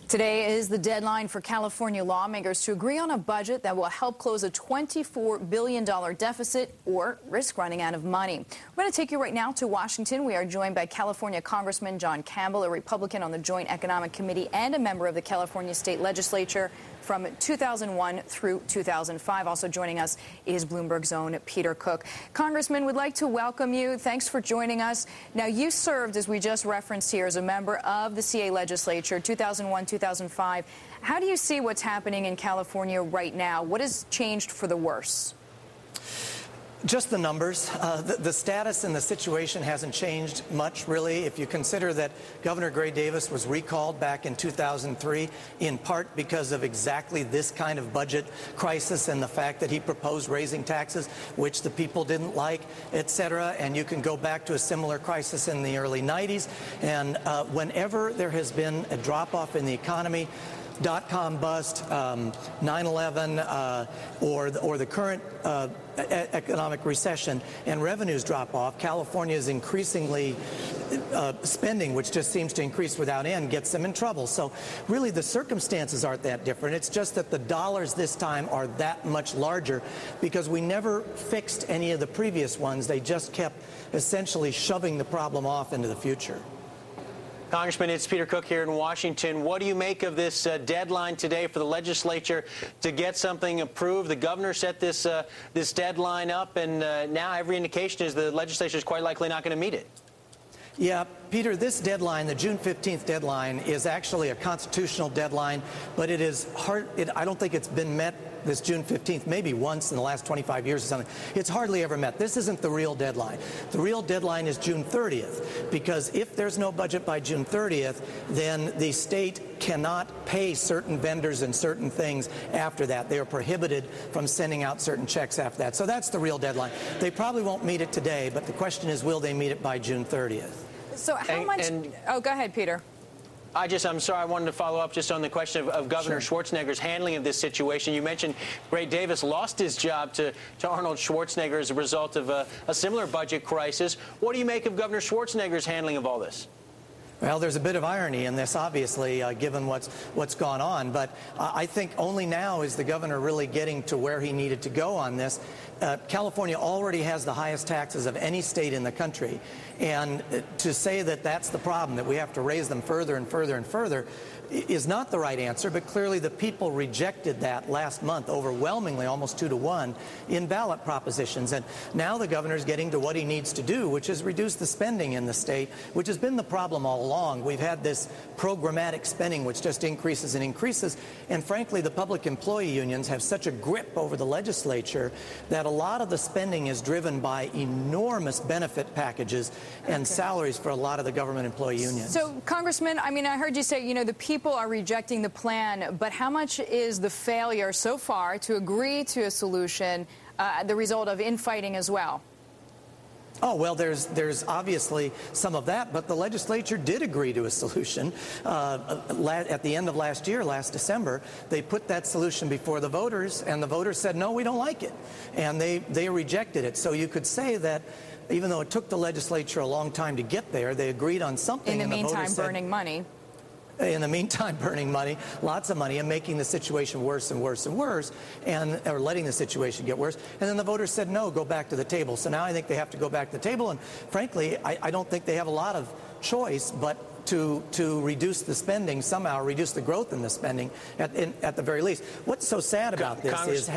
Today is the deadline for California lawmakers to agree on a budget that will help close a $24 billion deficit or risk running out of money. We're going to take you right now to Washington. We are joined by California Congressman John Campbell, a Republican on the Joint Economic Committee and a member of the California State Legislature from 2001 through 2005. Also joining us is Bloomberg's own Peter Cook. Congressman, we'd like to welcome you. Thanks for joining us. Now, you served, as we just referenced here, as a member of the CA Legislature, 2001, 2005. How do you see what's happening in California right now? What has changed for the worse? Just the numbers. The status and the situation hasn't changed much, really. If you consider that Governor Gray Davis was recalled back in 2003, in part because of exactly this kind of budget crisis and the fact that he proposed raising taxes, which the people didn't like, et cetera. And you can go back to a similar crisis in the early 90s. And whenever there has been a drop-off in the economy, dot-com bust, 9/11, or the current economic recession, and revenues drop off, California is increasingly spending, which just seems to increase without end, gets them in trouble. So really the circumstances aren't that different. It's just that the dollars this time are that much larger because we never fixed any of the previous ones. They just kept essentially shoving the problem off into the future. Congressman, it's Peter Cook here in Washington. What do you make of this deadline today for the legislature to get something approved? The governor set this deadline up, and now every indication is the legislature is quite likely not going to meet it. Yeah, Peter, this deadline, the June 15th deadline, is actually a constitutional deadline, but it is hard. I don't think it's been met this June 15th, maybe once in the last 25 years or something. It's hardly ever met. This isn't the real deadline. The real deadline is June 30th, because if there's no budget by June 30th, then the state cannot pay certain vendors and certain things after that. They are prohibited from sending out certain checks after that. So that's the real deadline. They probably won't meet it today, but the question is, will they meet it by June 30th? So how much? Oh, go ahead, Peter. I'm sorry, I wanted to follow up just on the question of Governor Schwarzenegger's handling of this situation. You mentioned Gray Davis lost his job to Arnold Schwarzenegger as a result of a similar budget crisis. What do you make of Governor Schwarzenegger's handling of all this? Well, there's a bit of irony in this, obviously, given what's gone on. But I think only now is the governor really getting to where he needed to go on this. California already has the highest taxes of any state in the country. And to say that that's the problem, that we have to raise them further and further and further, is not the right answer. But clearly the people rejected that last month overwhelmingly, almost 2-to-1, in ballot propositions. And now the governor's getting to what he needs to do, which is reduce the spending in the state, which has been the problem all along. We've had this programmatic spending which just increases and increases. And frankly, the public employee unions have such a grip over the legislature that a lot of the spending is driven by enormous benefit packages and salaries for a lot of the government employee unions. So, Congressman, I mean, I heard you say, you know, the people are rejecting the plan, but how much is the failure so far to agree to a solution the result of infighting as well? Oh, well, there's obviously some of that, but the legislature did agree to a solution. At the end of last year, last December, they put that solution before the voters, and the voters said, no, we don't like it. And they rejected it. So you could say that even though it took the legislature a long time to get there, they agreed on something. In the meantime, burning money. In the meantime, burning money, lots of money, and making the situation worse and worse and worse, or letting the situation get worse. And then the voters said, no, go back to the table. So now I think they have to go back to the table. And frankly, I don't think they have a lot of choice but to reduce the spending, somehow reduce the growth in the spending at the very least. What's so sad about this is...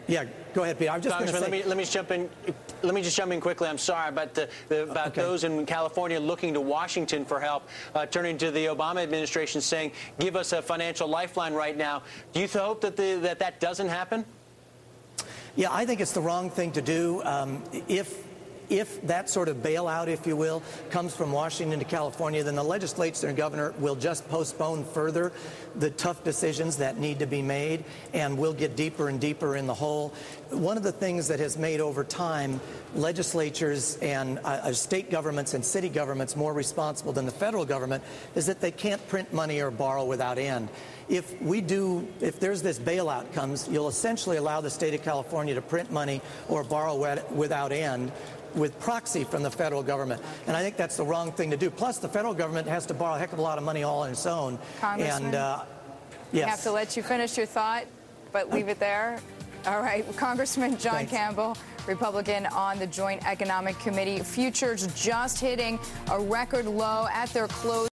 Yeah, go ahead, Peter. I'm just going to say... Let me just jump in quickly. I'm sorry about those in California looking to Washington for help, turning to the Obama administration saying, give us a financial lifeline right now. Do you hope that that doesn't happen? Yeah, I think it's the wrong thing to do. If that sort of bailout, if you will, comes from Washington to California, then the legislature and governor will just postpone further the tough decisions that need to be made, and we'll get deeper and deeper in the hole. One of the things that has made over time legislatures and state governments and city governments more responsible than the federal government is that they can't print money or borrow without end. If there's this bailout comes, you'll essentially allow the state of California to print money or borrow without end, with proxy from the federal government. And I think that's the wrong thing to do. Plus, the federal government has to borrow a heck of a lot of money all on its own. Congressman, yes. I have to let you finish your thought, but leave it there. All right, Congressman John Campbell, Republican on the Joint Economic Committee. Futures just hitting a record low at their close.